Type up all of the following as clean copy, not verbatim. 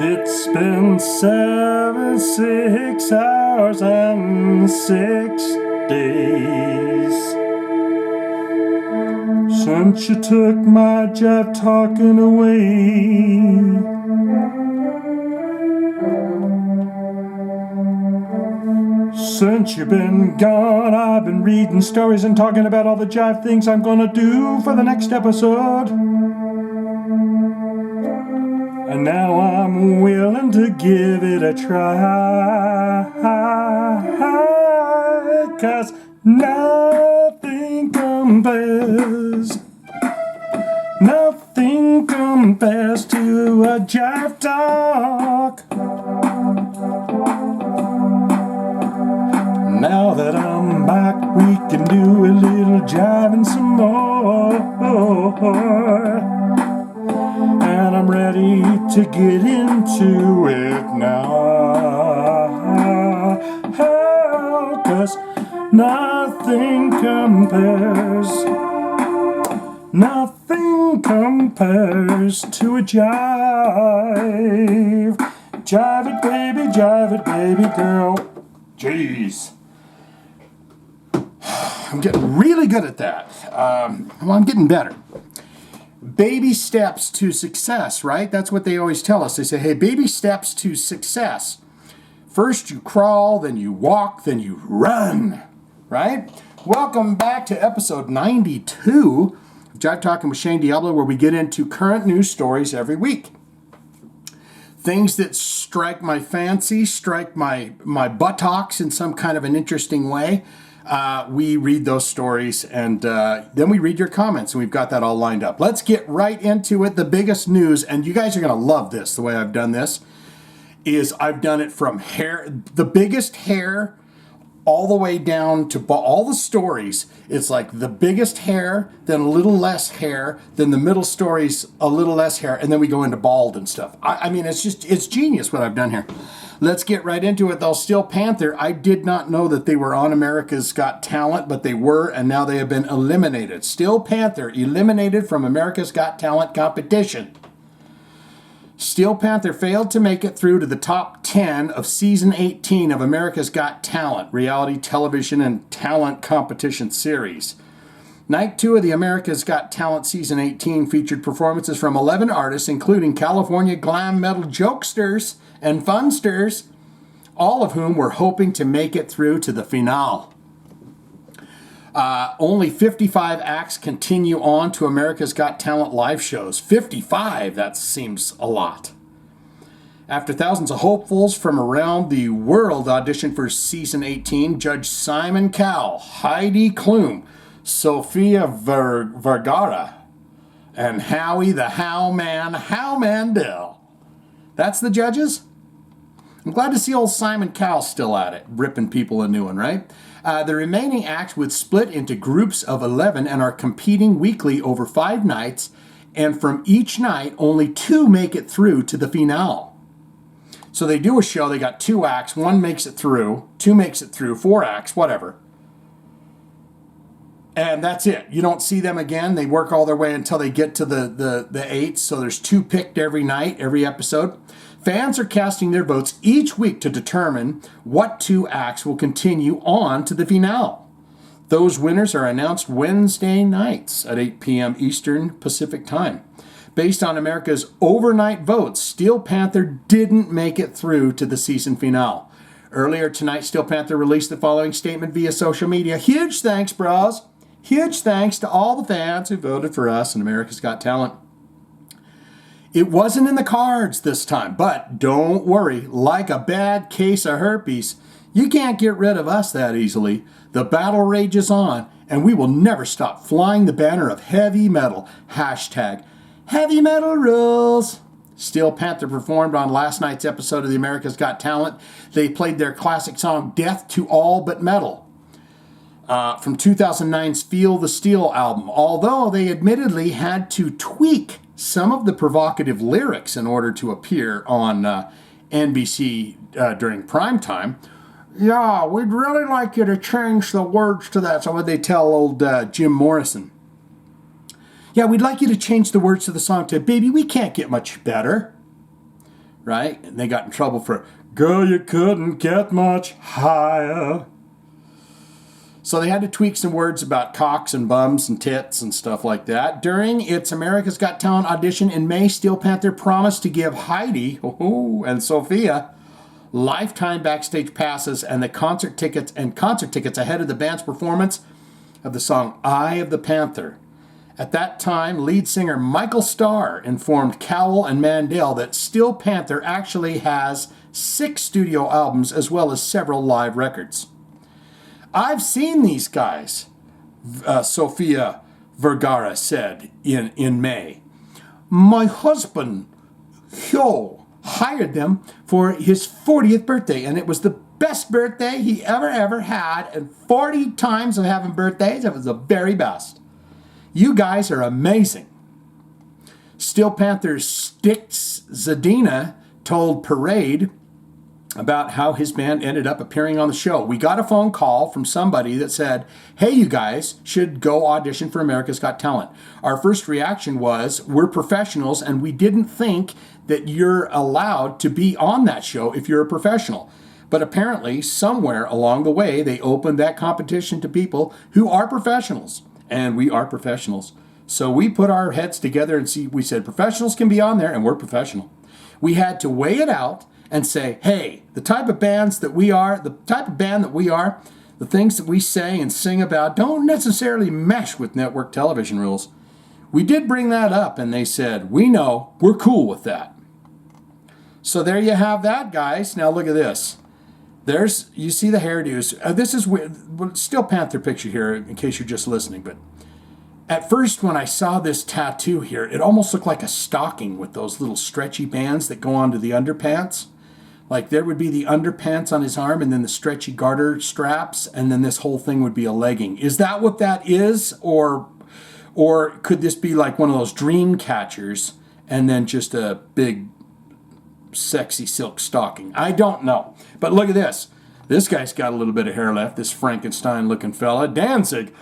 It's been 76 hours and 6 days since you took my Jive Talkin away. Since you've been gone, I've been reading stories and talking about all the Jive things I'm gonna do for the next episode. And now I'm willing to give it a try, 'cause nothing compares to a Jive Talk. Now that I'm back, we can do a little jiving some more. And I'm ready to get into it now. 'Cause nothing compares to a jive. Jive it baby girl. Jeez. I'm getting really good at that. I'm getting better. Baby steps to success, right? That's what they always tell us. They say, hey, baby steps to success. First you crawl, then you walk, then you run, right? Welcome back to episode 92 of Jive Talkin with Shane Diablo, where we get into current news stories every week. Things that strike my fancy, strike my buttocks in some kind of an interesting way. We read those stories, and then we read your comments, and we've got that all lined up. Let's get right into it. The biggest news, and you guys are going to love this, the way I've done this, is I've done it from hair, the biggest hair, all the way down to all the stories. It's like the biggest hair, then a little less hair, then the middle stories, a little less hair, and then we go into bald and stuff. I mean, it's genius what I've done here. Let's get right into it, though. Steel Panther, I did not know that they were on America's Got Talent, but they were, and now they have been eliminated. Steel Panther eliminated from America's Got Talent competition. Steel Panther failed to make it through to the top 10 of season 18 of America's Got Talent, reality television and talent competition series. Night 2 of the America's Got Talent season 18 featured performances from 11 artists, including California glam metal jokesters and funsters, all of whom were hoping to make it through to the finale. Only 55 acts continue on to America's Got Talent live shows. 55, that seems a lot. After thousands of hopefuls from around the world auditioned for season 18, Judge Simon Cowell, Heidi Klum, Sofia Vergara, and Howie the How Mandel. That's the judges? I'm glad to see old Simon Cowell still at it, ripping people a new one, right? The remaining acts would split into groups of 11 and are competing weekly over 5 nights, and from each night, only 2 make it through to the finale. So they do a show, they got 2 acts, 1 makes it through, 2 makes it through, 4 acts, whatever. And that's it. You don't see them again. They work all their way until they get to the 8, so there's 2 picked every night, every episode. Fans are casting their votes each week to determine what 2 acts will continue on to the finale. Those winners are announced Wednesday nights at 8 p.m. Eastern Pacific Time. Based on America's overnight votes, Steel Panther didn't make it through to the season finale. Earlier tonight, Steel Panther released the following statement via social media. Huge thanks, bros. Huge thanks to all the fans who voted for us in America's Got Talent. It wasn't in the cards this time, but don't worry. Like a bad case of herpes, you can't get rid of us that easily. The battle rages on, and we will never stop flying the banner of heavy metal. Hashtag heavy metal rules. Steel Panther performed on last night's episode of the America's Got Talent. They played their classic song, Death to All But Metal, from 2009's Feel the Steel album, although they admittedly had to tweak some of the provocative lyrics in order to appear on NBC during prime time. Yeah, we'd really like you to change the words to that. So what they tell old Jim Morrison. Yeah, we'd like you to change the words to the song to Baby, We Can't Get Much Better. right? And they got in trouble for, girl, you couldn't get much higher. So they had to tweak some words about cocks and bums and tits and stuff like that. During its America's Got Talent audition in May, Steel Panther promised to give Heidi and Sophia lifetime backstage passes and concert tickets ahead of the band's performance of the song Eye of the Panther. At that time, lead singer Michael Starr informed Cowell and Mandel that Steel Panther actually has 6 studio albums as well as several live records. I've seen these guys, Sofia Vergara said in May. My husband, Hyo, hired them for his 40th birthday, and it was the best birthday he ever had, and 40 times of having birthdays, it was the very best. You guys are amazing. Steel Panther's Styx Zadina told Parade about how his band ended up appearing on the show. We got a phone call from somebody that said, hey, you guys should go audition for America's Got Talent. Our first reaction was, we're professionals and we didn't think that you're allowed to be on that show if you're a professional. But apparently, somewhere along the way, they opened that competition to people who are professionals. And we are professionals. So we put our heads together and we said, professionals can be on there, and we're professional. We had to weigh it out and say, hey, the type of band that we are, the things that we say and sing about don't necessarily mesh with network television rules. We did bring that up, and they said, we know, we're cool with that. So there you have that, guys. Now look at this. You see the hairdos. This is Steel Panther picture here, in case you're just listening. But at first, when I saw this tattoo here, it almost looked like a stocking with those little stretchy bands that go onto the underpants. Like there would be the underpants on his arm and then the stretchy garter straps, and then this whole thing would be a legging. Is that what that is? Or could this be like one of those dream catchers and then just a big sexy silk stocking? I don't know. But look at this. This guy's got a little bit of hair left, this Frankenstein looking fella. Danzig.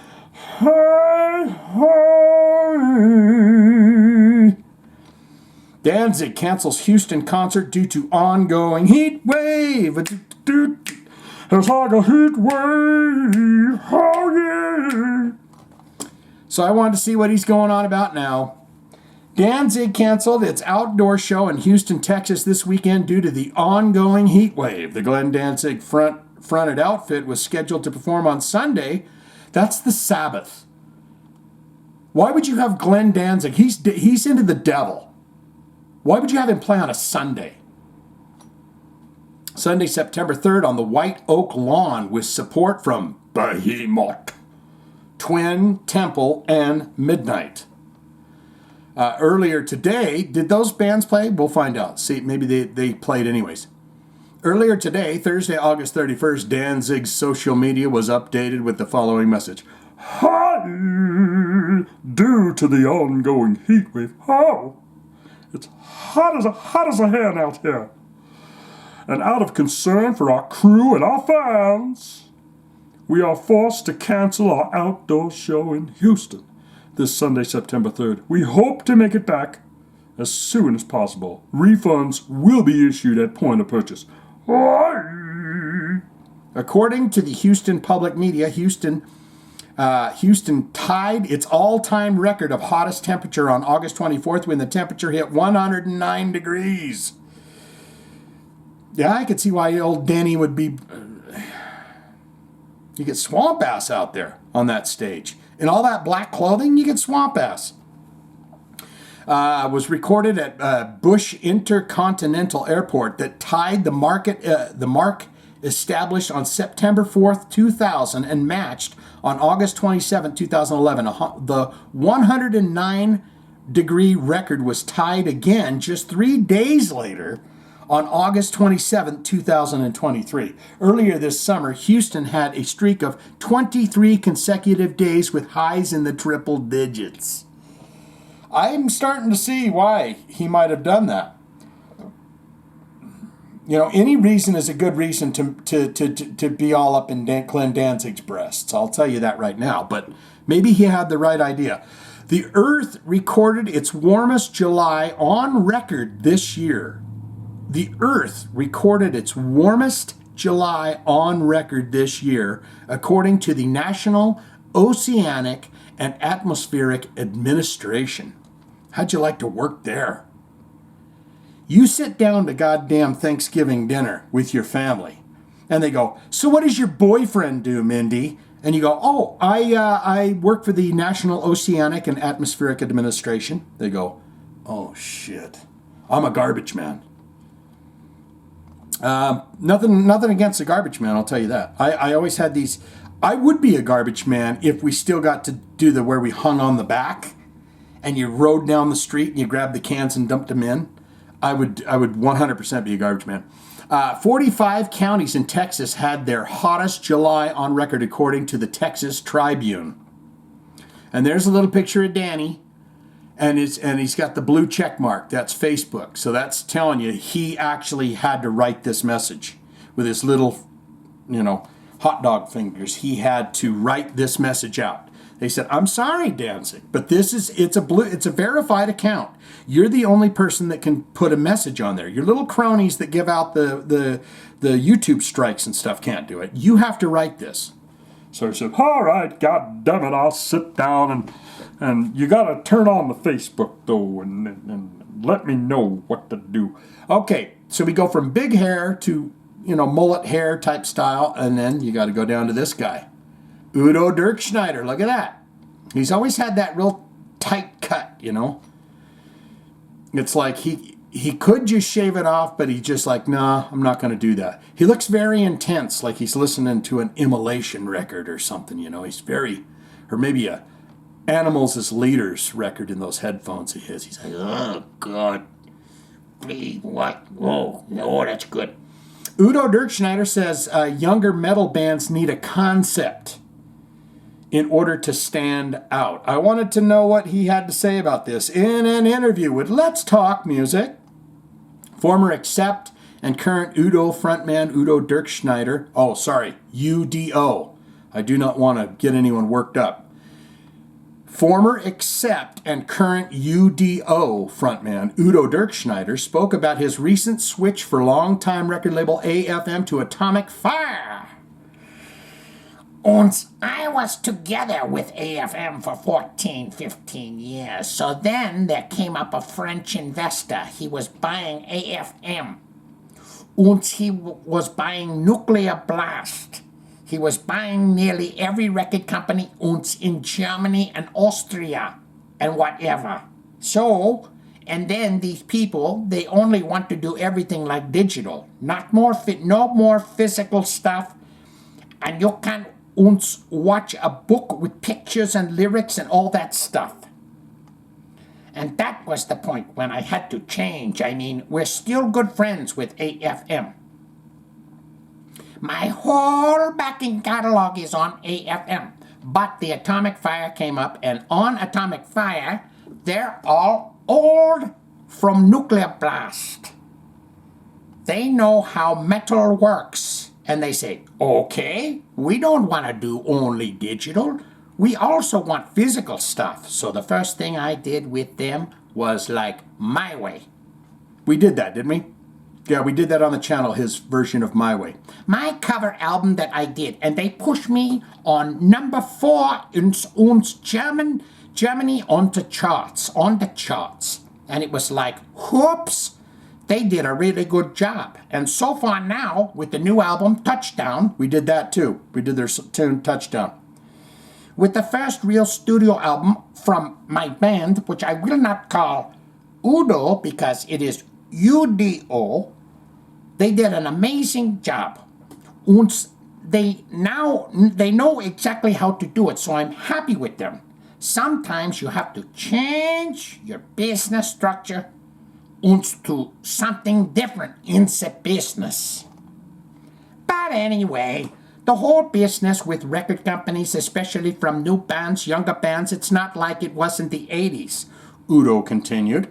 Danzig cancels Houston concert due to ongoing heat wave. It's like a heat wave. Oh yeah. So I wanted to see what he's going on about now. Danzig canceled its outdoor show in Houston, Texas this weekend due to the ongoing heat wave. The Glenn Danzig fronted outfit was scheduled to perform on Sunday. That's the Sabbath. Why would you have Glenn Danzig? He's into the devil. Why would you have him play on a Sunday? Sunday, September 3rd on the White Oak Lawn with support from Behemoth, Twin, Temple, and Midnight. Earlier today, did those bands play? We'll find out. See, maybe they played anyways. Earlier today, Thursday, August 31st, Danzig's social media was updated with the following message. Hi! Due to the ongoing heat wave, it's hot as a hen out here. And out of concern for our crew and our fans, we are forced to cancel our outdoor show in Houston this Sunday, September 3rd. We hope to make it back as soon as possible. Refunds will be issued at point of purchase. According to the Houston public media, Houston tied its all-time record of hottest temperature on August 24th when the temperature hit 109 degrees. Yeah, I could see why old Danny would be... You get swamp ass out there on that stage. In all that black clothing, you get swamp ass. Was recorded at Bush Intercontinental Airport that tied the mark established on September 4th, 2000 and matched on August 27, 2011. The 109-degree record was tied again just 3 days later on August 27, 2023. Earlier this summer, Houston had a streak of 23 consecutive days with highs in the triple digits. I'm starting to see why he might have done that. You know, any reason is a good reason to be all up in Glenn Danzig's breasts. I'll tell you that right now. But maybe he had the right idea. The Earth recorded its warmest July on record this year. The Earth recorded its warmest July on record this year, according to the National Oceanic and Atmospheric Administration. How'd you like to work there? You sit down to goddamn Thanksgiving dinner with your family, and they go, "So what does your boyfriend do, Mindy?" And you go, "Oh, I work for the National Oceanic and Atmospheric Administration." They go, "Oh shit, I'm a garbage man." Nothing against the garbage man, I'll tell you that. I always had these. I would be a garbage man if we still got to do the where we hung on the back, and you rode down the street and you grabbed the cans and dumped them in. I would 100% be a garbage man. 45 counties in Texas had their hottest July on record, according to the Texas Tribune. And there's a little picture of Danny, and he's got the blue check mark. That's Facebook. So that's telling you he actually had to write this message with his little, hot dog fingers. He had to write this message out. They said, "I'm sorry, Danzig, but it's a verified account. You're the only person that can put a message on there. Your little cronies that give out the YouTube strikes and stuff can't do it. You have to write this." So he said, "All right, God damn it, I'll sit down and you got to turn on the Facebook though and let me know what to do." Okay, so we go from big hair to mullet hair type style, and then you got to go down to this guy. Udo Dirkschneider, look at that. He's always had that real tight cut, It's like he could just shave it off, but he's just like, nah, I'm not going to do that. He looks very intense, like he's listening to an immolation record or something, He's very, or maybe a Animals as Leaders record in those headphones of his. He's like, "Oh, God. Please, what? Oh, no, that's good." Udo Dirkschneider says younger metal bands need a concept in order to stand out. I wanted to know what he had to say about this in an interview with Let's Talk Music. Former Accept and current Udo frontman Udo Dirkschneider. Oh, sorry, UDO. I do not want to get anyone worked up. Former Accept and current UDO frontman Udo Dirkschneider spoke about his recent switch for longtime record label AFM to Atomic Fire. And I was together with AFM for 14, 15 years. So then there came up a French investor. He was buying AFM. And he was buying Nuclear Blast. He was buying nearly every record company in Germany and Austria and whatever. So, and then these people, they only want to do everything like digital. No more physical stuff. And you can watch a book with pictures and lyrics and all that stuff. And that was the point when I had to change. I mean, we're still good friends with AFM. My whole backing catalog is on AFM. But the Atomic Fire came up, and on Atomic Fire, they're all old from Nuclear Blast. They know how metal works. And they say, "Okay, we don't want to do only digital. We also want physical stuff." So the first thing I did with them was like My Way. We did that, didn't we? Yeah, we did that on the channel, his version of My Way. My cover album that I did, and they pushed me on number 4 in Germany on the charts. And it was like, whoops, they did a really good job. And so far now, with the new album, Touchdown, we did that too. We did their tune, Touchdown. With the first real studio album from my band, which I will not call Udo because it is UDO, they did an amazing job. And they know exactly how to do it, so I'm happy with them. Sometimes you have to change your business structure to something different in the business. But anyway, the whole business with record companies, especially from new bands, younger bands, it's not like it was in the 80s, Udo continued.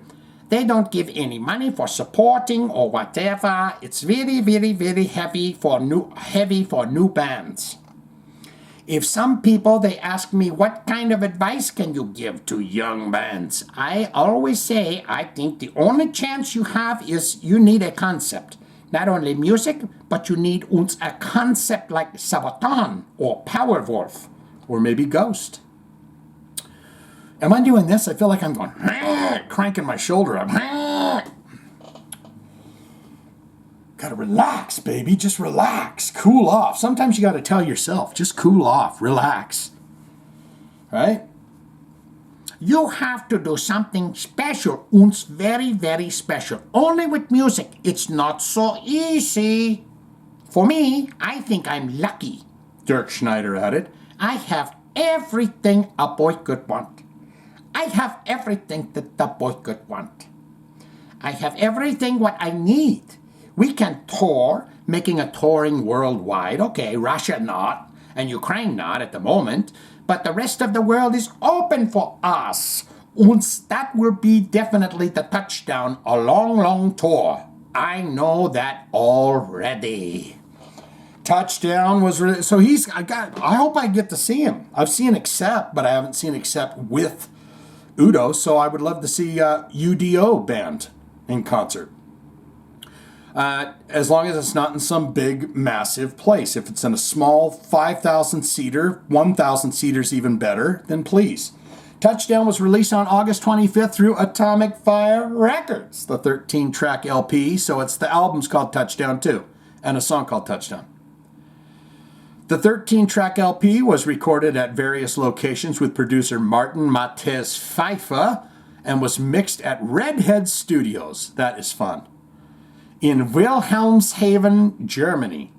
They don't give any money for supporting or whatever. It's really, really, really heavy for new bands. If some people, they ask me, what kind of advice can you give to young bands? I always say, I think the only chance you have is you need a concept. Not only music, but you need a concept like Sabaton or Powerwolf or maybe Ghost. Am I doing this? I feel like I'm going, cranking my shoulder up. Gotta relax, baby. Just relax. Cool off. Sometimes you gotta tell yourself, just cool off. Relax. Right? You have to do something special. And very, very special. Only with music. It's not so easy. For me, I think I'm lucky. Dirkschneider added. I have everything a boy could want. I have everything that the boy could want. I have everything what I need. We can tour, making a touring worldwide. Okay, Russia not, and Ukraine not at the moment, but the rest of the world is open for us. And that will be definitely the touchdown, a long, long tour. I know that already. Touchdown was so I hope I get to see him. I've seen Accept, but I haven't seen Accept with Udo, so I would love to see UDO band in concert. As long as it's not in some big, massive place. If it's in a small 5,000-seater, 1,000-seater's even better, then please. Touchdown was released on August 25th through Atomic Fire Records, the 13-track LP, so the album's called Touchdown too, and a song called Touchdown. The 13-track LP was recorded at various locations with producer Martin Matez Pfeiffer and was mixed at Redhead Studios. That is fun. In Wilhelmshaven, Germany,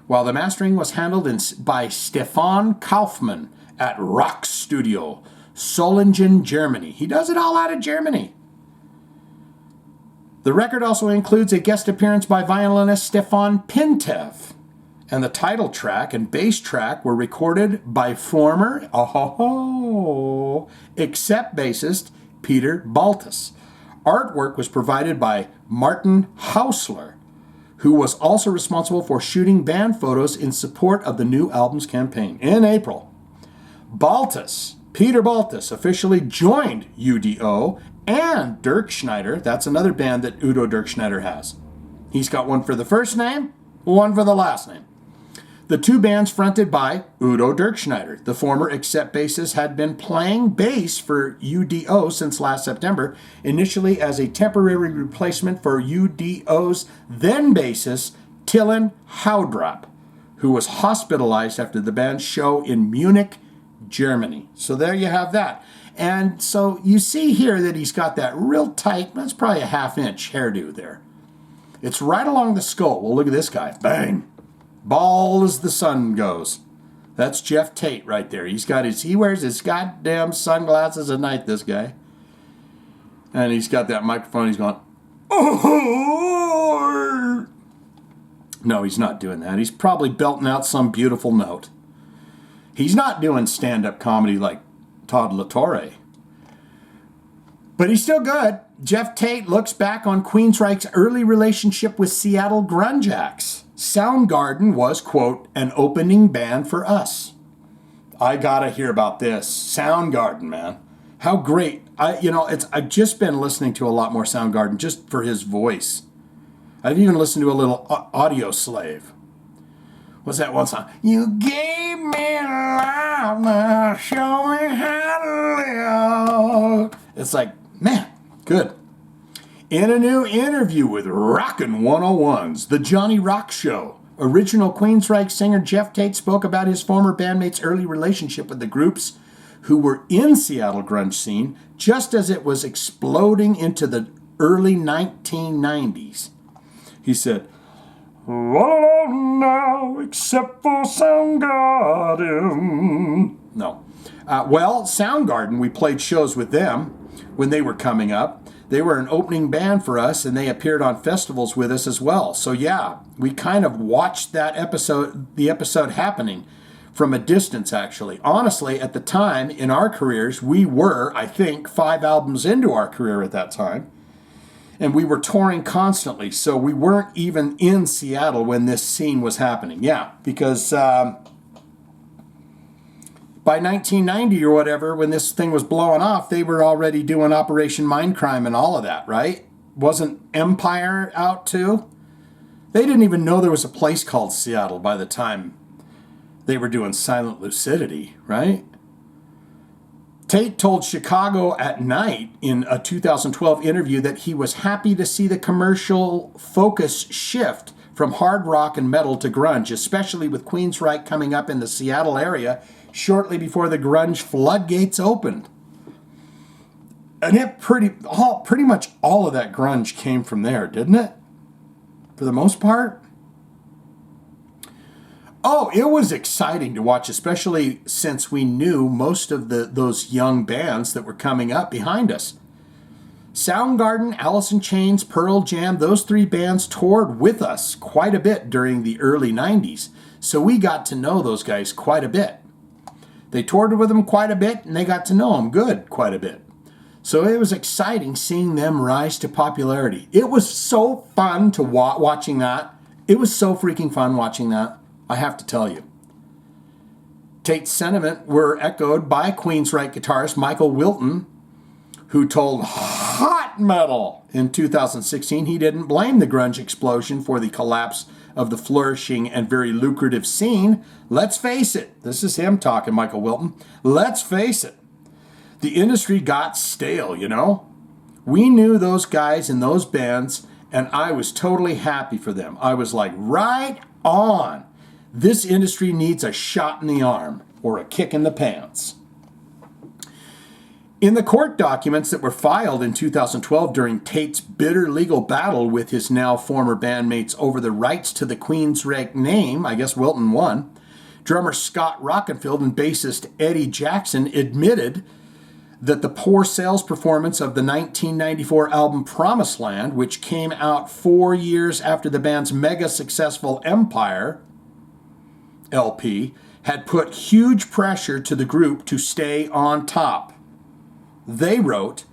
while the mastering was handled by Stefan Kaufmann at Rock Studio, Solingen, Germany. He does it all out of Germany. The record also includes a guest appearance by violinist Stefan Pintev, and the title track and bass track were recorded by former Accept bassist Peter Baltus. Artwork was provided by Martin Hausler, who was also responsible for shooting band photos in support of the new album's campaign. In April, Peter Baltus, officially joined UDO and Dirkschneider. That's another band that Udo Dirkschneider has. He's got one for the first name, one for the last name. The two bands fronted by Udo Dirkschneider. The former Accept bassist had been playing bass for UDO since last September, initially as a temporary replacement for UDO's then bassist Tillen Haudrup, who was hospitalized after the band's show in Munich, Germany. So there you have that. And so you see here that he's got that real tight, that's probably a half-inch hairdo there. It's right along the skull. Well, look at this guy. Bang. Bald as the sun goes. That's Jeff Tate right there. He wears his goddamn sunglasses at night, this guy. And he's got that microphone. He's going, oh! No, he's not doing that. He's probably belting out some beautiful note. He's not doing stand-up comedy like Todd LaTorre. But he's still good. Jeff Tate looks back on Queensryche's early relationship with Seattle grunge acts. Soundgarden was, quote, an opening band for us. I gotta hear about this. Soundgarden, man. How great. I've just been listening to a lot more Soundgarden just for his voice. I've even listened to a little Audio Slave. What's that one song? You gave me love, now show me how to live. It's like, man, good. In a new interview with Rockin' 101's The Johnny Rock Show, original Queensryche singer Jeff Tate spoke about his former bandmates' early relationship with the groups who were in Seattle grunge scene just as it was exploding into the early 1990s. He said, "All alone now except for Soundgarden." No. Soundgarden, we played shows with them when they were coming up. They were an opening band for us, and they appeared on festivals with us as well. So yeah, we kind of watched the episode happening from a distance, actually. Honestly, at the time in our careers, we were, I think, 5 albums into our career at that time. And we were touring constantly, so we weren't even in Seattle when this scene was happening. Yeah, because By 1990 or whatever, when this thing was blowing off, they were already doing Operation Mindcrime and all of that, right? Wasn't Empire out too? They didn't even know there was a place called Seattle by the time they were doing Silent Lucidity, right? Tate told Chicago at Night in a 2012 interview that he was happy to see the commercial focus shift from hard rock and metal to grunge, especially with Queensryche coming up in the Seattle area shortly before the grunge floodgates opened. And it pretty much all of that grunge came from there, didn't it? For the most part. Oh, it was exciting to watch, especially since we knew most of those young bands that were coming up behind us. Soundgarden, Alice in Chains, Pearl Jam, those three bands toured with us quite a bit during the early 90s. So we got to know those guys quite a bit. They toured with them quite a bit, and they got to know them good quite a bit. So it was exciting seeing them rise to popularity. It was so fun to watching that. It was so freaking fun watching that, I have to tell you. Tate's sentiment were echoed by Queensryche guitarist Michael Wilton, who told Hot Metal in 2016 he didn't blame the grunge explosion for the collapse of the flourishing and very lucrative scene. Let's face it. This is him talking, Michael Wilton. Let's face it. The industry got stale, you know? We knew those guys in those bands, and I was totally happy for them. I was like, right on. This industry needs a shot in the arm or a kick in the pants. In the court documents that were filed in 2012 during Tate's bitter legal battle with his now former bandmates over the rights to the Queensryche name, I guess Wilton won, drummer Scott Rockenfield and bassist Eddie Jackson admitted that the poor sales performance of the 1994 album Promised Land, which came out 4 years after the band's mega successful Empire LP, had put huge pressure to the group to stay on top. They wrote,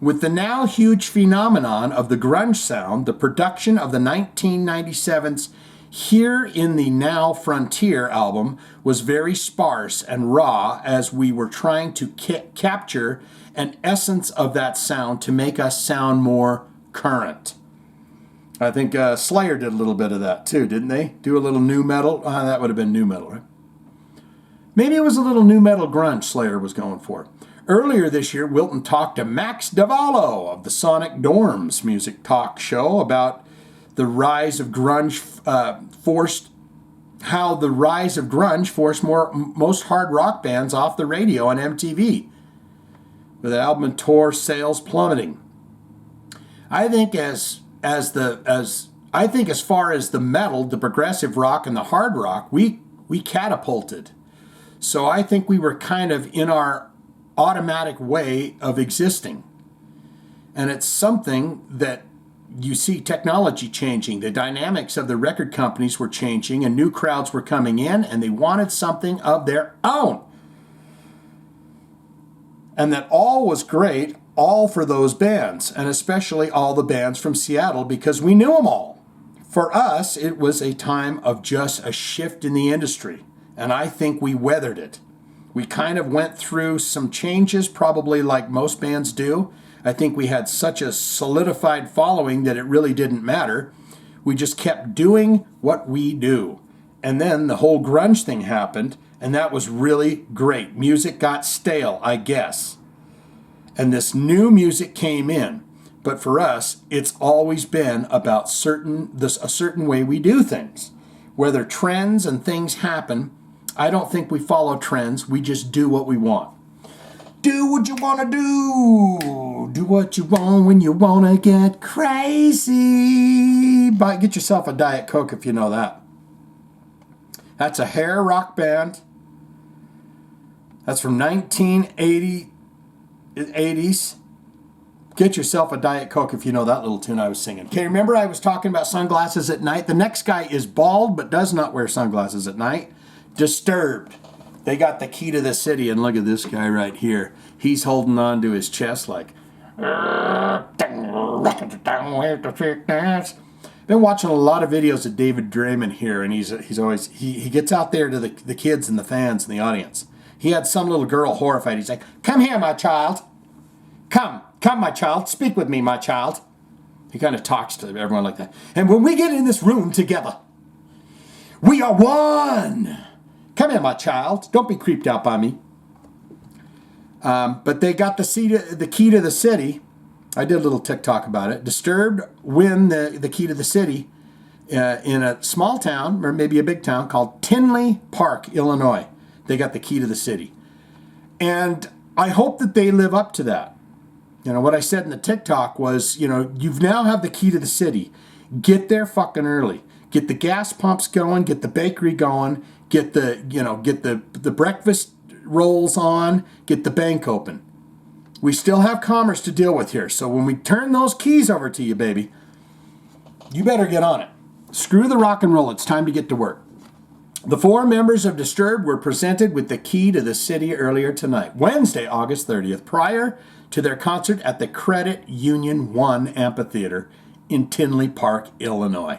with the now huge phenomenon of the grunge sound, the production of the 1997's Here in the Now Frontier album was very sparse and raw as we were trying to capture an essence of that sound to make us sound more current. I think Slayer did a little bit of that too, didn't they? Do a little new metal? That would have been new metal, right? Maybe it was a little new metal grunge Slayer was going for. Earlier this year, Wilton talked to Max Davallo of the Sonic Dorms music talk show about the rise of grunge forced most hard rock bands off the radio on MTV, with the album and tour sales plummeting. I think as far as the metal, the progressive rock, and the hard rock, we catapulted. So I think we were kind of in our automatic way of existing. And it's something that you see technology changing. The dynamics of the record companies were changing and new crowds were coming in and they wanted something of their own. And that all was great, all for those bands, and especially all the bands from Seattle because we knew them all. For us, it was a time of just a shift in the industry, and I think we weathered it. We kind of went through some changes, probably like most bands do. I think we had such a solidified following that it really didn't matter. We just kept doing what we do. And then the whole grunge thing happened, and that was really great. Music got stale, I guess. And this new music came in. But for us, it's always been about a certain way we do things. Whether trends and things happen, I don't think we follow trends. We just do what we want. Do what you want to do. Do what you want when you want to get crazy. Get yourself a Diet Coke if you know that. That's a hair rock band. That's from 1980s. Get yourself a Diet Coke if you know that little tune I was singing. Okay, remember I was talking about sunglasses at night? The next guy is bald but does not wear sunglasses at night. Disturbed. They got the key to the city, and look at this guy right here. He's holding on to his chest like... Been watching a lot of videos of David Draymond here, and he gets out there to the kids and the fans and the audience. He had some little girl horrified. He's like, come here, my child. Come, my child. Speak with me, my child. He kind of talks to everyone like that. And when we get in this room together, we are one. Come here, my child. Don't be creeped out by me. But they got the key to the city. I did a little TikTok about it. Disturbed win the key to the city in a small town, or maybe a big town, called Tinley Park, Illinois. They got the key to the city. And I hope that they live up to that. You know, what I said in the TikTok was, you know, you now have the key to the city. Get there fucking early. Get the gas pumps going, get the bakery going, get the breakfast rolls on, get the bank open. We still have commerce to deal with here. So when we turn those keys over to you, baby, you better get on it. Screw the rock and roll. It's time to get to work. The 4 members of Disturbed were presented with the key to the city earlier tonight, Wednesday, August 30th, prior to their concert at the Credit Union 1 Amphitheater in Tinley Park, Illinois.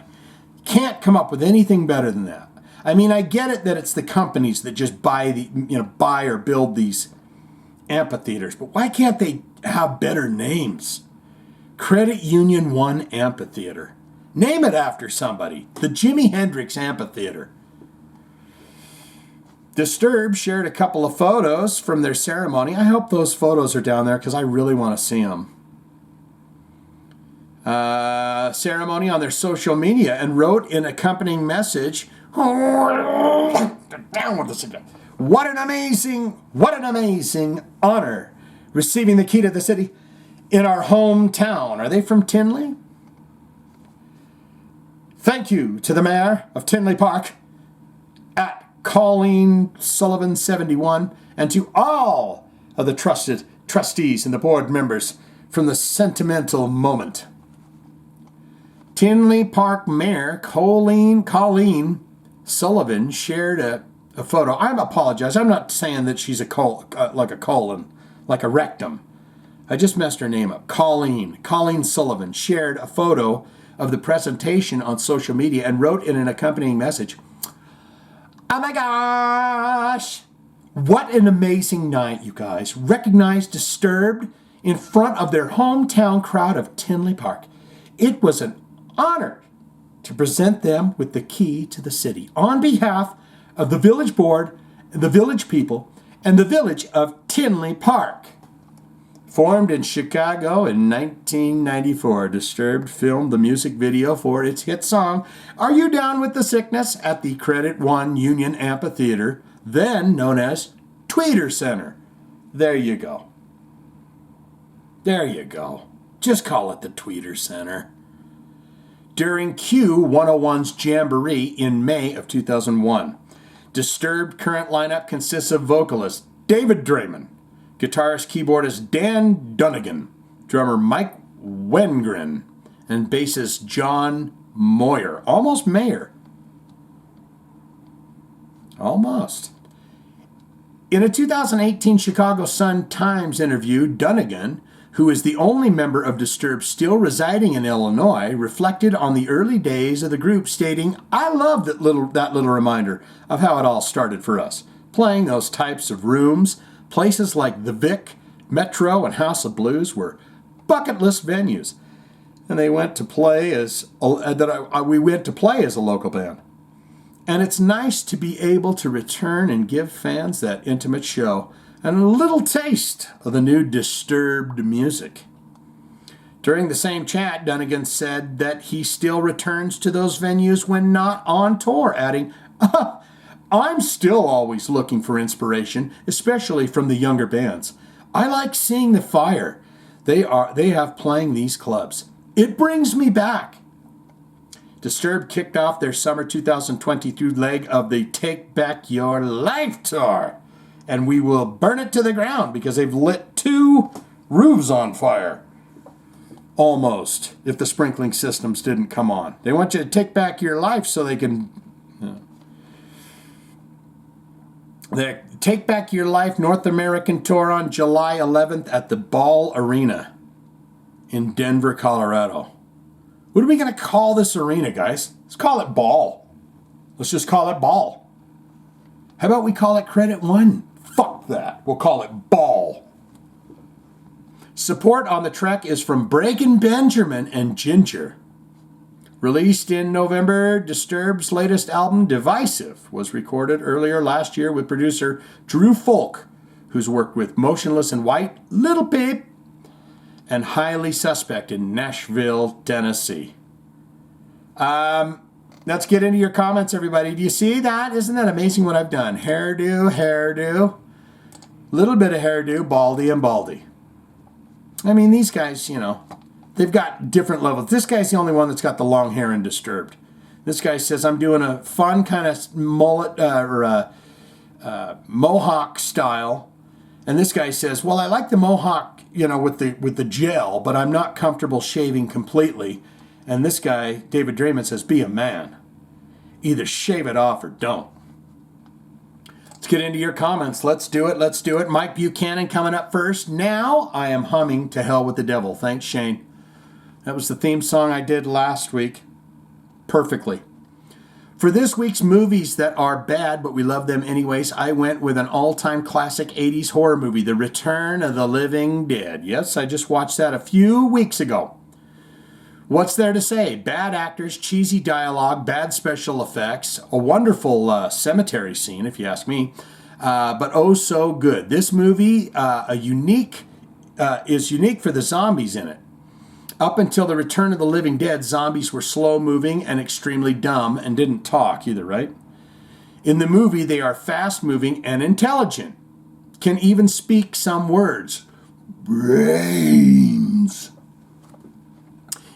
Can't come up with anything better than that. I mean, I get it that it's the companies that just buy or build these amphitheaters, but why can't they have better names? Credit Union 1 Amphitheater. Name it after somebody. The Jimi Hendrix Amphitheater. Disturbed shared a couple of photos from their ceremony. I hope those photos are down there because I really want to see them. Ceremony on their social media and wrote an accompanying message. Down with the cigar. What an amazing honor receiving the key to the city in our hometown. Are they from Tinley? Thank you to the mayor of Tinley Park at Colleen Sullivan 71 and to all of the trusted trustees and the board members from the sentimental moment. Tinley Park Mayor Colleen Sullivan shared a photo. I apologize. I'm not saying that she's like a colon, like a rectum. I just messed her name up. Colleen Sullivan shared a photo of the presentation on social media and wrote in an accompanying message, "Oh my gosh! What an amazing night, you guys. Recognized Disturbed in front of their hometown crowd of Tinley Park. It was an honor to present them with the key to the city on behalf of the village board, the village people, and the village of Tinley Park." Formed in Chicago in 1994, Disturbed filmed the music video for its hit song, "Are You Down with the Sickness?" at the Credit One Union Amphitheater, then known as Tweeter Center. There you go. There you go. Just call it the Tweeter Center. During Q101's Jamboree in May of 2001, Disturbed current lineup consists of vocalist David Draymond, guitarist keyboardist Dan Dunnigan, drummer Mike Wengren, and bassist John Moyer. Almost Mayer. Almost. In a 2018 Chicago Sun-Times interview, Dunnigan, who is the only member of Disturbed still residing in Illinois, reflected on the early days of the group, stating, "I love that little reminder of how it all started for us. Playing those types of rooms, places like the Vic, Metro, and House of Blues were bucket list venues, and we went to play as a local band. And it's nice to be able to return and give fans that intimate show and a little taste of the new Disturbed music." During the same chat, Dunnigan said that he still returns to those venues when not on tour, adding, "I'm still always looking for inspiration, especially from the younger bands. I like seeing the fire they have playing these clubs. It brings me back." Disturbed kicked off their summer 2023 leg of the Take Back Your Life tour, and we will burn it to the ground because they've lit 2 roofs on fire. Almost, if the sprinkling systems didn't come on. They want you to take back your life so they can... The Take Back Your Life North American tour on July 11th at the Ball Arena in Denver, Colorado. What are we going to call this arena, guys? Let's call it Ball. Let's just call it Ball. How about we call it Credit One Fuck that. We'll call it Ball. Support on the track is from Breakin' Benjamin and Ginger. Released in November, Disturbed's latest album, Divisive, was recorded earlier last year with producer Drew Folk, who's worked with Motionless in White, Little Peep, and Highly Suspect in Nashville, Tennessee. Let's get into your comments, everybody. Do you see that? Isn't that amazing what I've done? Hairdo, little bit of hairdo, baldy and baldy. I mean, these guys, you know, they've got different levels. This guy's the only one that's got the long hair and Disturbed. This guy says, I'm doing a fun kind of mullet mohawk style. And this guy says, well, I like the mohawk, you know, with the gel, but I'm not comfortable shaving completely. And this guy, David Draymond, says, be a man. Either shave it off or don't. Let's get into your comments. Let's do it. Mike Buchanan coming up first. Now I am humming To Hell with the Devil. Thanks, Shane. That was the theme song I did last week. Perfectly. For this week's movies that are bad, but we love them anyways, I went with an all-time classic 80s horror movie, The Return of the Living Dead. Yes, I just watched that a few weeks ago. What's there to say? Bad actors, cheesy dialogue, bad special effects, a wonderful cemetery scene, if you ask me, but oh so good. This movie is unique for the zombies in it. Up until The Return of the Living Dead, zombies were slow-moving and extremely dumb and didn't talk either, right? In the movie, they are fast-moving and intelligent, can even speak some words. Brains.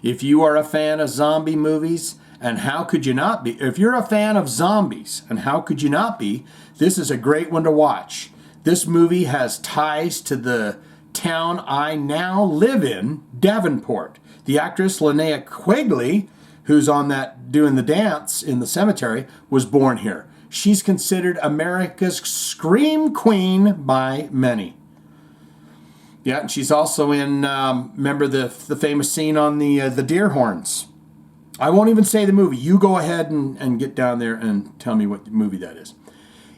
If you are a fan of zombie movies, and how could you not be? If you're a fan of zombies, and how could you not be? This is a great one to watch. This movie has ties to the town I now live in, Davenport. The actress Linnea Quigley, who's on that doing the dance in the cemetery, was born here. She's considered America's scream queen by many. Yeah, and she's also in, remember the famous scene on the deer horns. I won't even say the movie. You go ahead and get down there and tell me what movie that is.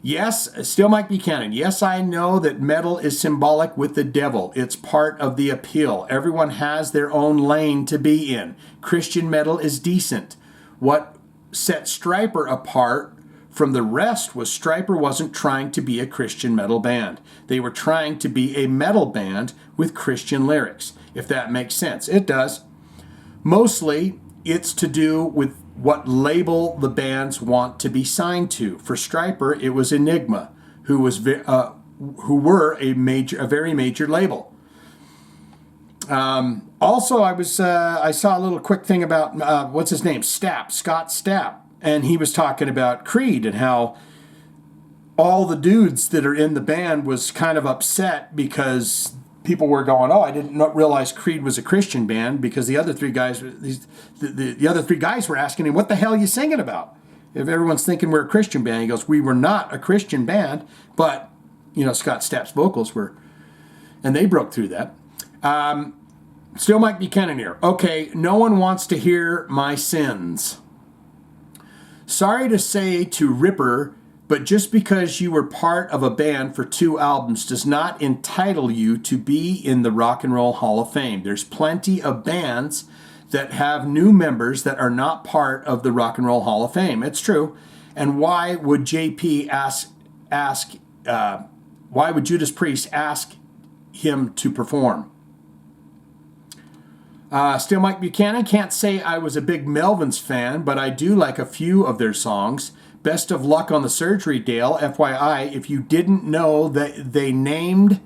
Yes, still Mike Buchanan. Yes, I know that metal is symbolic with the devil. It's part of the appeal. Everyone has their own lane to be in. Christian metal is decent. What set Stryper apart from the rest was Stryper wasn't trying to be a Christian metal band. They were trying to be a metal band with Christian lyrics, if that makes sense. It does. Mostly, it's to do with what label the bands want to be signed to. For Stryper, it was Enigma, who were a very major label. Also, I saw a little quick thing about what's his name, Scott Stapp, and he was talking about Creed and how all the dudes that are in the band was kind of upset because people were going, oh, I didn't realize Creed was a Christian band, because the other three guys, the other three guys were asking him, what the hell are you singing about? If everyone's thinking we're a Christian band, he goes, we were not a Christian band, but, you know, Scott Stapp's vocals were, and they broke through that. Still Mike Buchanan here. Okay, no one wants to hear my sins. Sorry to say to Ripper, but just because you were part of a band for 2 albums does not entitle you to be in the Rock and Roll Hall of Fame. There's plenty of bands that have new members that are not part of the Rock and Roll Hall of Fame. It's true. And why would JP why would Judas Priest ask him to perform? Still Mike Buchanan. Can't say I was a big Melvins fan, but I do like a few of their songs. Best of luck on the surgery, Dale. FYI, if you didn't know that they named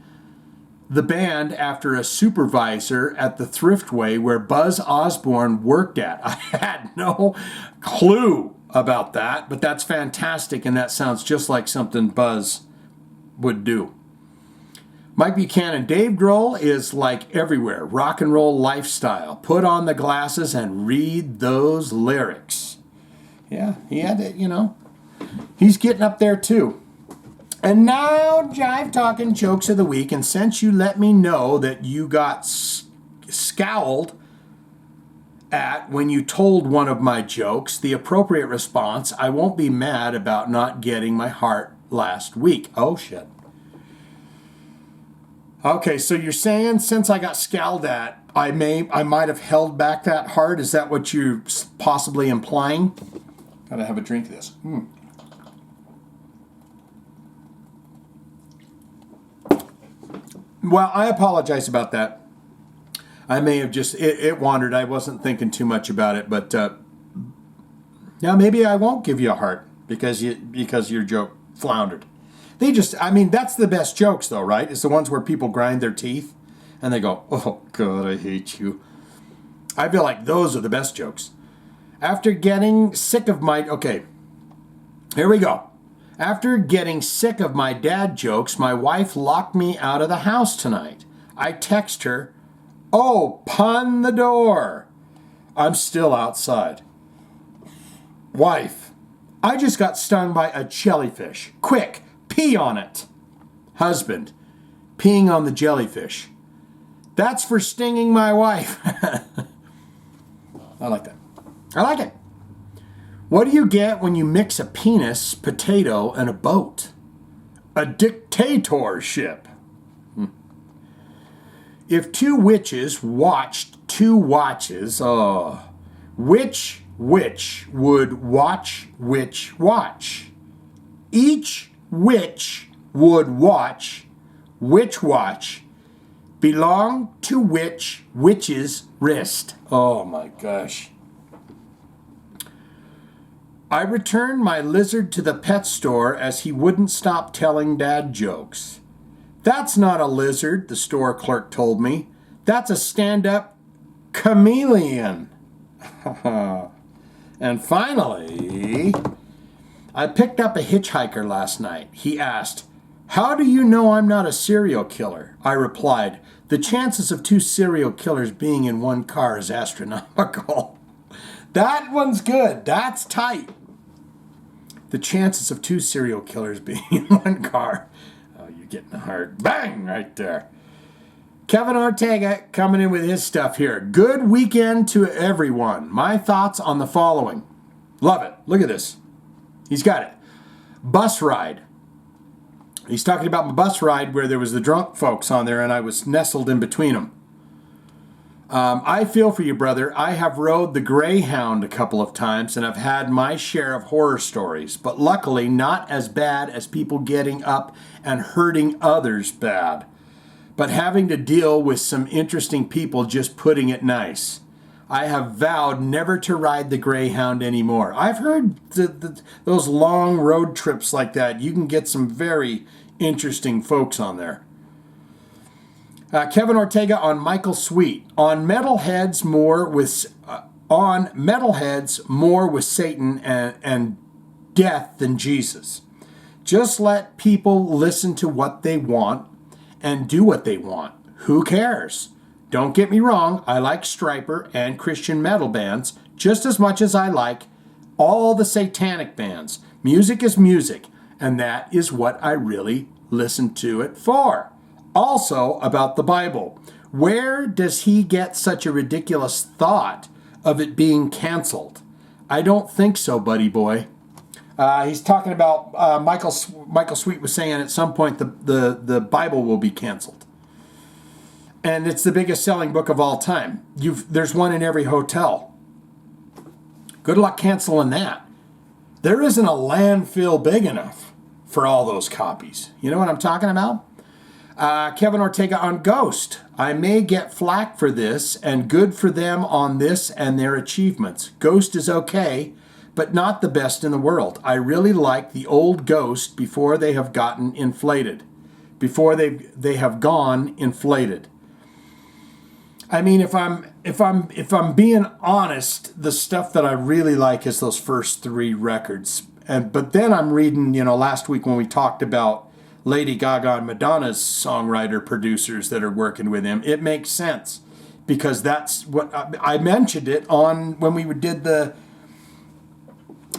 the band after a supervisor at the Thriftway where Buzz Osborne worked at. I had no clue about that, but that's fantastic, and that sounds just like something Buzz would do. Mike Buchanan, Dave Grohl is like everywhere. Rock and roll lifestyle. Put on the glasses and read those lyrics. Yeah, he had it, you know. He's getting up there too. And now, Jive Talkin jokes of the week. And since you let me know that you got scowled at when you told one of my jokes, the appropriate response, I won't be mad about not getting my heart last week. Oh, shit. Okay, so you're saying since I got scowled at, I might have held back that hard? Is that what you're possibly implying? Gotta have a drink of this. Well, I apologize about that. I may have just, it wandered. I wasn't thinking too much about it, but now maybe I won't give you a heart because your joke floundered. They just, I mean, that's the best jokes though, right? It's the ones where people grind their teeth and they go, oh God, I hate you. I feel like those are the best jokes. After getting sick of my, okay, here we go. After getting sick of my dad jokes, my wife locked me out of the house tonight. I text her, oh, pun the door. I'm still outside. Wife, I just got stung by a jellyfish. Quick, pee on it. Husband, peeing on the jellyfish. That's for stinging my wife. I like that. I like it. What do you get when you mix a penis, potato, and a boat? A dictatorship. If two witches watched two watches, which witch would watch which watch? Each witch would watch which watch belong to which witch's wrist. Oh my gosh. I returned my lizard to the pet store as he wouldn't stop telling dad jokes. That's not a lizard, the store clerk told me. That's a stand-up chameleon. And finally, I picked up a hitchhiker last night. He asked, how do you know I'm not a serial killer? I replied, the chances of two serial killers being in one car is astronomical. That one's good. That's tight. The chances of two serial killers being in one car. Oh, you're getting a heart. Bang! Right there. Kevin Ortega coming in with his stuff here. Good weekend to everyone. My thoughts on the following. Love it. Look at this. He's got it. Bus ride. He's talking about my bus ride where there was the drunk folks on there and I was nestled in between them. I feel for you, brother. I have rode the Greyhound a couple of times and I've had my share of horror stories, but luckily not as bad as people getting up and hurting others bad, but having to deal with some interesting people, just putting it nice. I have vowed never to ride the Greyhound anymore. I've heard those long road trips like that, you can get some very interesting folks on there. Kevin Ortega on Michael Sweet. On Metalheads more with Satan and death than Jesus. Just let people listen to what they want and do what they want. Who cares? Don't get me wrong, I like Stryper and Christian metal bands just as much as I like all the satanic bands. Music is music, and that is what I really listen to it for. Also, about the Bible. Where does he get such a ridiculous thought of it being canceled? I don't think so, buddy boy. He's talking about Michael Sweet was saying at some point the Bible will be canceled. And it's the biggest selling book of all time. There's one in every hotel. Good luck canceling that. There isn't a landfill big enough for all those copies. You know what I'm talking about? Kevin Ortega on Ghost. I may get flack for this, and good for them on this and their achievements. Ghost is okay, but not the best in the world. I really like the old Ghost before they have gotten inflated. Before they have gone inflated. I mean, if I'm being honest, the stuff that I really like is those first three records. But then I'm reading, last week when we talked about Lady Gaga and Madonna's songwriter producers that are working with him, it makes sense because that's what I mentioned it on when we did the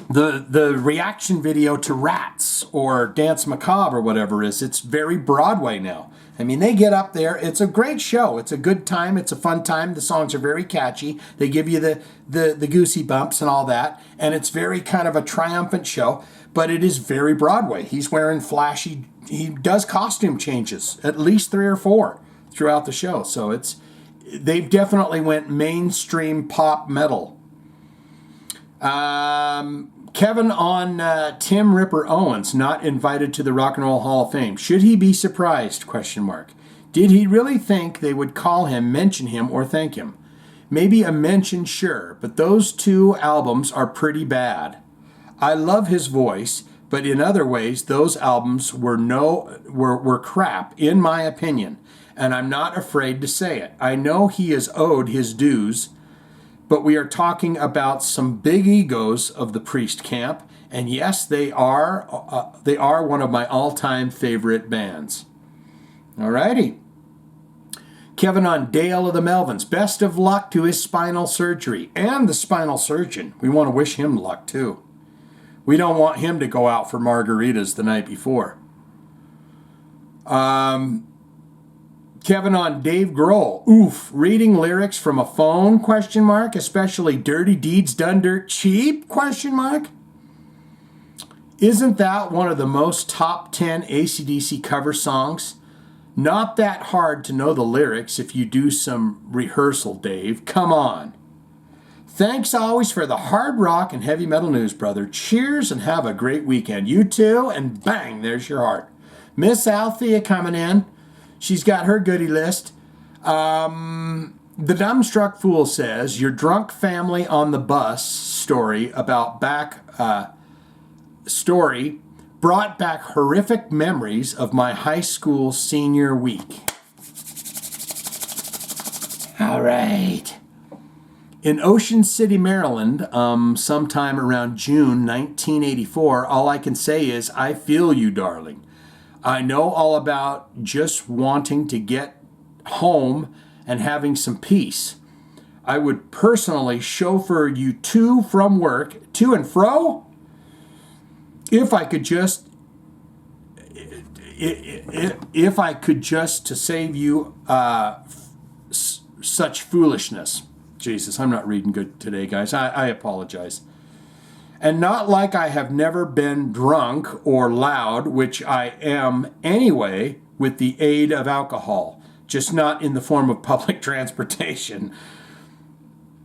the reaction video to Rats or Dance Macabre or whatever it's very Broadway now. I mean, they get up there. It's a great show. It's a good time. It's a fun time. The songs are very catchy. They give you the goosey bumps and all that. And it's very kind of a triumphant show, but it is very Broadway. He's wearing flashy, he does costume changes, at least 3 or 4 throughout the show. So they've definitely went mainstream pop metal. Kevin on Tim Ripper Owens not invited to the Rock and Roll Hall of Fame. Should he be surprised? ? Did he really think they would call him, mention him, or thank him? Maybe a mention, sure, but those 2 albums are pretty bad. I love his voice, but in other ways, those albums were crap, in my opinion, and I'm not afraid to say it. I know he is owed his dues, but we are talking about some big egos of the Priest camp, and yes, they are one of my all-time favorite bands. Alrighty. Kevin on Dale of the Melvins. Best of luck to his spinal surgery and the spinal surgeon. We want to wish him luck too. We don't want him to go out for margaritas the night before. Kevin on Dave Grohl. Oof, reading lyrics from a phone, ? Especially Dirty Deeds Done Dirt Cheap, ? Isn't that one of the most top 10 AC/DC cover songs? Not that hard to know the lyrics if you do some rehearsal, Dave. Come on. Thanks always for the hard rock and heavy metal news, brother. Cheers and have a great weekend. You too, and bang, there's your heart. Miss Althea coming in. She's got her goodie list. The Dumbstruck Fool says, your drunk family on the bus story brought back horrific memories of my high school senior week. All right. In Ocean City, Maryland, sometime around June 1984, all I can say is, I feel you, darling. I know all about just wanting to get home and having some peace. I would personally chauffeur you to from work, to and fro, if I could just to save you such foolishness. Jesus, I'm not reading good today, guys. I apologize. And not like I have never been drunk or loud, which I am anyway, with the aid of alcohol, just not in the form of public transportation.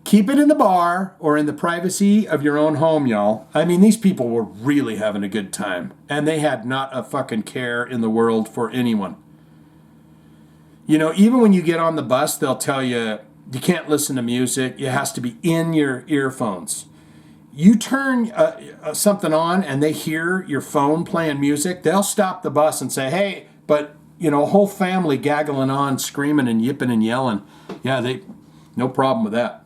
Keep it in the bar or in the privacy of your own home, y'all. I mean, these people were really having a good time, and they had not a fucking care in the world for anyone. You know, even when you get on the bus, they'll tell you you can't listen to music. It has to be in your earphones. You turn something on and they hear your phone playing music, they'll stop the bus and say, hey, but, you know, a whole family gaggling on, screaming and yipping and yelling. Yeah, no problem with that.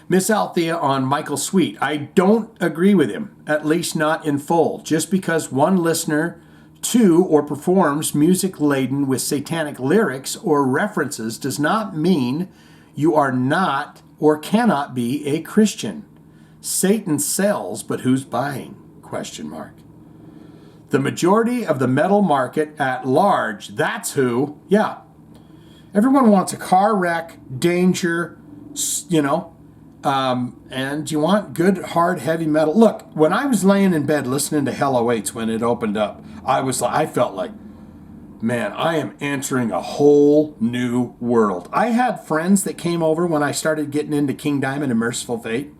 Miss Althea on Michael Sweet. I don't agree with him, at least not in full. Just because one listener to or performs music laden with satanic lyrics or references does not mean you are not or cannot be a Christian. Satan sells, but who's buying? ? The majority of the metal market at large, that's who. Yeah. Everyone wants a car wreck, danger, you know, and you want good, hard, heavy metal. Look, when I was laying in bed listening to Hell Awaits when it opened up, I felt like, man, I am entering a whole new world. I had friends that came over when I started getting into King Diamond and Merciful Fate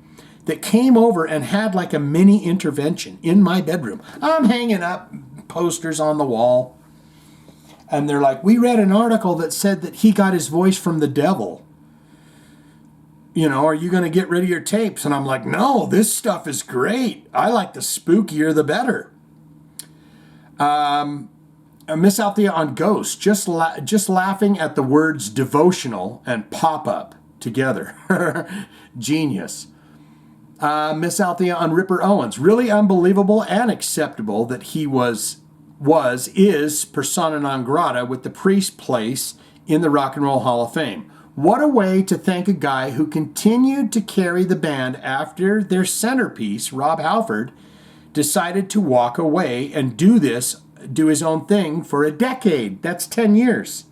that came over and had like a mini intervention in my bedroom. I'm hanging up posters on the wall. And they're like, we read an article that said that he got his voice from the devil. You know, are you going to get rid of your tapes? And I'm like, no, this stuff is great. I like the spookier, the better. Miss Althea on Ghost, just laughing at the words devotional and pop-up together. Genius. Miss Althea on Ripper Owens, really unbelievable and acceptable that he is persona non grata with the Priest place in the Rock and Roll Hall of Fame. What a way to thank a guy who continued to carry the band after their centerpiece, Rob Halford, decided to walk away and do his own thing for a decade. That's 10 years.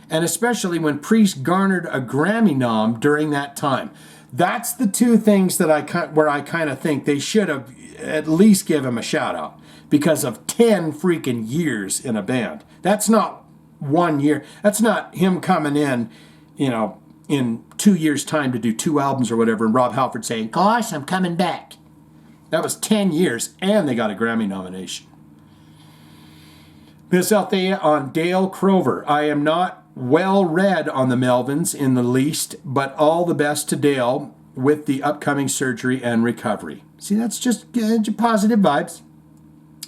And especially when Priest garnered a Grammy nom during that time. That's the two things that I kind of think they should have at least give him a shout out because of 10 freaking years in a band. That's not 1 year. That's not him coming in, in 2 years' time to do 2 albums or whatever, and Rob Halford saying, "Gosh, I'm coming back." That was 10 years, and they got a Grammy nomination. Miss Althea on Dale Crover. I am not well read on the Melvins in the least, but all the best to Dale with the upcoming surgery and recovery. See, that's just positive vibes.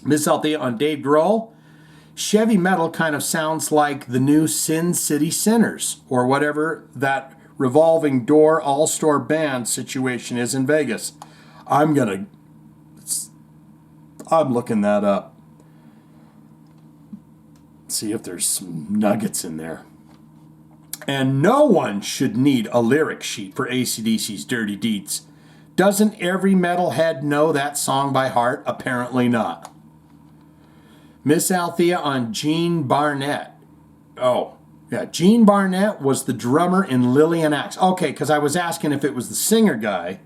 Miss Althea on Dave Grohl. Chevy metal kind of sounds like the new Sin City Sinners or whatever that revolving door all-store band situation is in Vegas. I'm looking that up. See if there's some nuggets in there. And no one should need a lyric sheet for AC/DC's Dirty Deeds. Doesn't every metalhead know that song by heart? Apparently not. Miss Althea on Gene Barnett. Oh, yeah. Gene Barnett was the drummer in Lillian Axe. Okay, because I was asking if it was the singer guy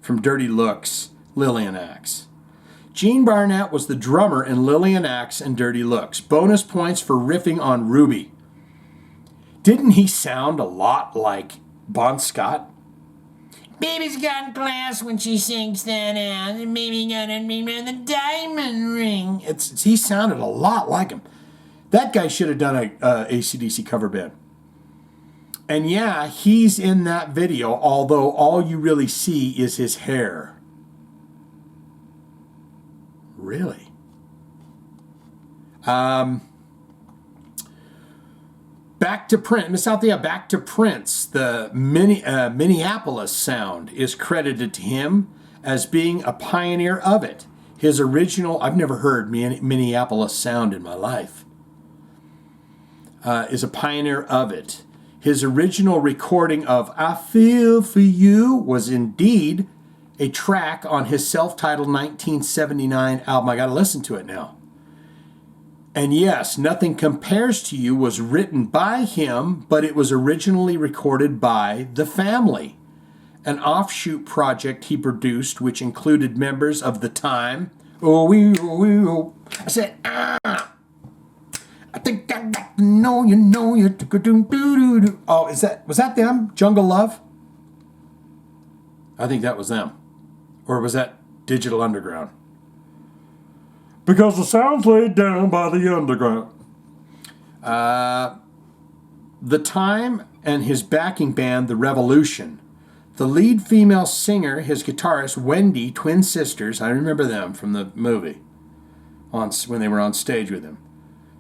from Dirty Looks, Lillian Axe. Gene Barnett was the drummer in Lillian Axe and Dirty Looks. Bonus points for riffing on Ruby. Didn't he sound a lot like Bon Scott? Baby's got class when she sings that out, and maybe gonna be the diamond ring. He sounded a lot like him. That guy should have done a AC/DC cover band. And yeah, he's in that video, although all you really see is his hair. Really? Back to Prince. Miss Althea, back to Prince. The Minneapolis sound is credited to him as being a pioneer of it. His original, I've never heard Minneapolis sound in my life, is a pioneer of it. His original recording of I Feel For You was indeed a track on his self-titled 1979 album. I got to listen to it now. And yes, Nothing Compares to You was written by him, but it was originally recorded by The Family, an offshoot project he produced, which included members of The Time. I said, I think I got to know you. Oh, was that them? Jungle Love? I think that was them. Or was that Digital Underground? Because the sound's laid down by the underground. The Time and his backing band, The Revolution. The lead female singer, his guitarist, Wendy, twin sisters, I remember them from the movie, when they were on stage with him.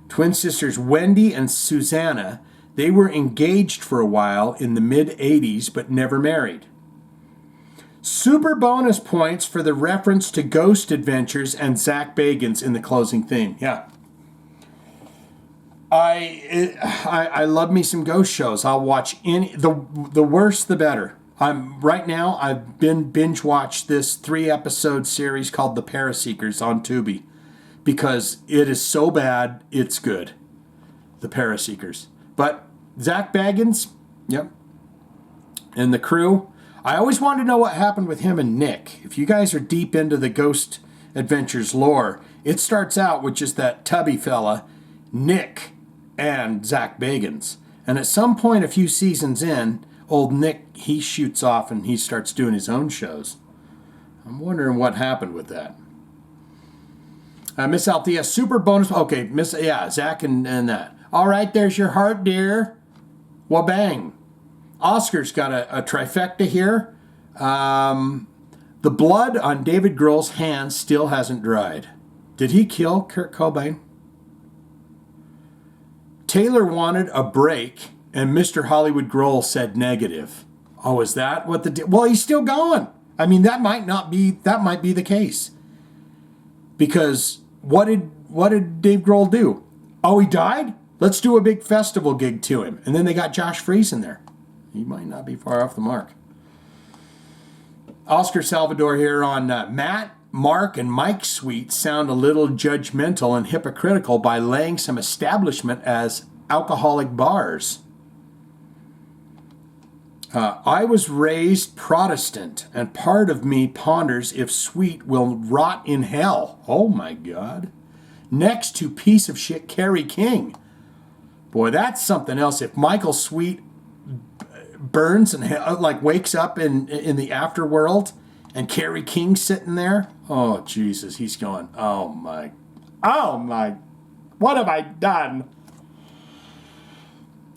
Twin sisters Wendy and Susanna, they were engaged for a while in the mid-'80s, but never married. Super bonus points for the reference to Ghost Adventures and Zach Bagans in the closing theme. Yeah. I love me some ghost shows. I'll watch the worse the better. I've been binge watched this 3-episode series called The Paraseekers on Tubi because it is so bad it's good. The Paraseekers. But Zach Bagans, yep. And the crew. I always wanted to know what happened with him and Nick. If you guys are deep into the Ghost Adventures lore, it starts out with just that tubby fella, Nick, and Zach Bagans. And at some point, a few seasons in, old Nick, he shoots off and he starts doing his own shows. I'm wondering what happened with that. Miss Althea, super bonus. Okay, Zach and that. All right, there's your heart, dear. Wabang. Oscar's got a trifecta here. The blood on David Grohl's hands still hasn't dried. Did he kill Kurt Cobain? Taylor wanted a break, and Mr. Hollywood Grohl said negative. Oh, is that what well, he's still going. I mean, that might be the case. Because what did Dave Grohl do? Oh, he died? Let's do a big festival gig to him. And then they got Josh Freese in there. He might not be far off the mark. Oscar Salvador here on Matt, Mark, and Mike's suite sound a little judgmental and hypocritical by laying some establishment as alcoholic bars. I was raised Protestant, and part of me ponders if Sweet will rot in hell. Oh my God. Next to piece of shit Kerry King. Boy, that's something else. If Michael Sweet burns and like wakes up in the afterworld and Kerry King's sitting there, oh Jesus, he's going, oh my, what have I done?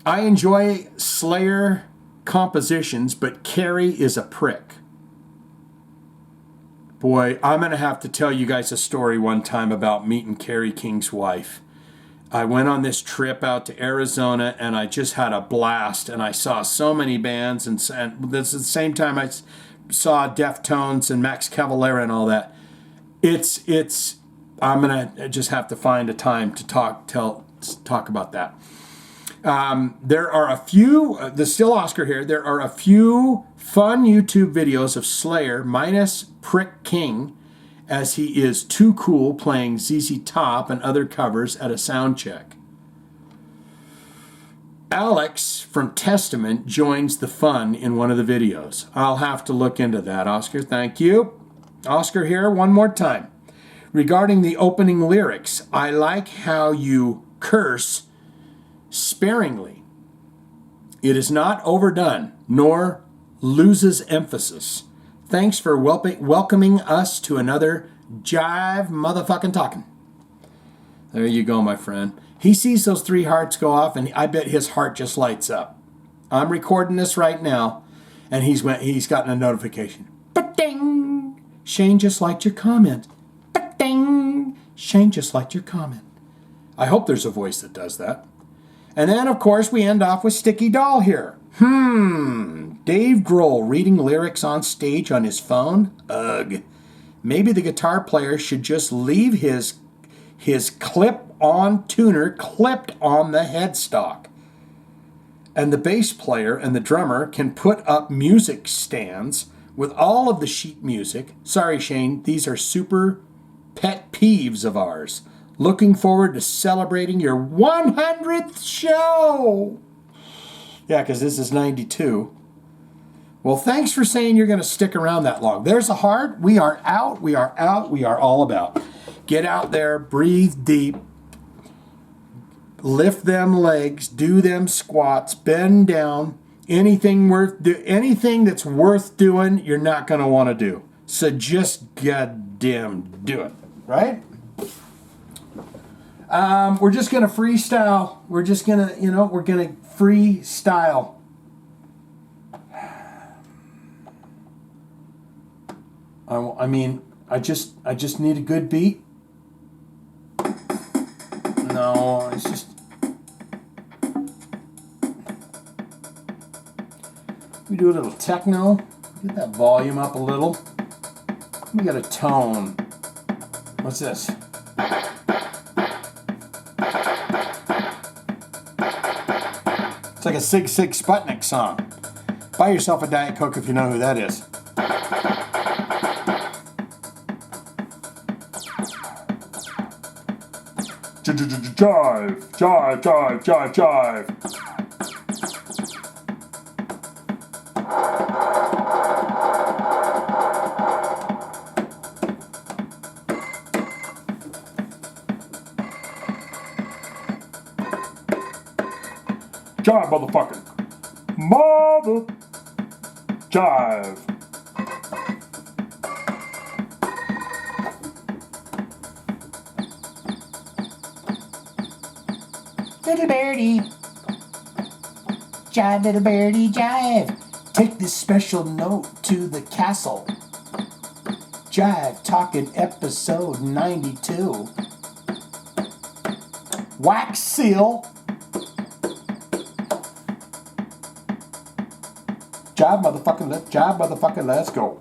I enjoy Slayer compositions, but Kerry is a prick. Boy, I'm going to have to tell you guys a story one time about meeting Kerry King's wife. I went on this trip out to Arizona, and I just had a blast, and I saw so many bands, and this is the same time I saw Deftones and Max Cavalera and all that. I'm going to just have to find a time to talk about that. There are a few, still Oscar here, there are a few fun YouTube videos of Slayer minus Prick King, as he is too cool playing ZZ Top and other covers at a sound check. Alex from Testament joins the fun in one of the videos. I'll have to look into that, Oscar. Thank you. Oscar here one more time. Regarding the opening lyrics, I like how you curse sparingly. It is not overdone, nor loses emphasis. Thanks for welcoming us to another Jive motherfucking Talkin. There you go, my friend. He sees those 3 hearts go off, and I bet his heart just lights up. I'm recording this right now, and he's gotten a notification. Ba-ding! Shane just liked your comment. Ba-ding! Shane just liked your comment. I hope there's a voice that does that. And then, of course, we end off with Sticky Doll here. Dave Grohl reading lyrics on stage on his phone? Ugh. Maybe the guitar player should just leave his clip-on tuner clipped on the headstock. And the bass player and the drummer can put up music stands with all of the sheet music. Sorry, Shane, these are super pet peeves of ours. Looking forward to celebrating your 100th show. Yeah, because this is 92. Well, thanks for saying you're going to stick around that long. There's a heart. We are out. We are out. We are all about. Get out there. Breathe deep. Lift them legs. Do them squats. Bend down. Anything that's worth doing, you're not going to want to do. So just goddamn do it. Right? We're just going to freestyle. We're just going to, we're going to freestyle. I just need a good beat. No, it's just... We do a little techno. Get that volume up a little. We got a tone. What's this? It's like a Sig Sig Sputnik song. Buy yourself a Diet Coke if you know who that is. Jive, jive, jive, jive, jive. Jive, motherfucking. Mother. Jive. Little birdie. Jive, little birdie, jive. Take this special note to the castle. Jive Talkin' episode 92. Wax seal. Jive motherfucking, let's go.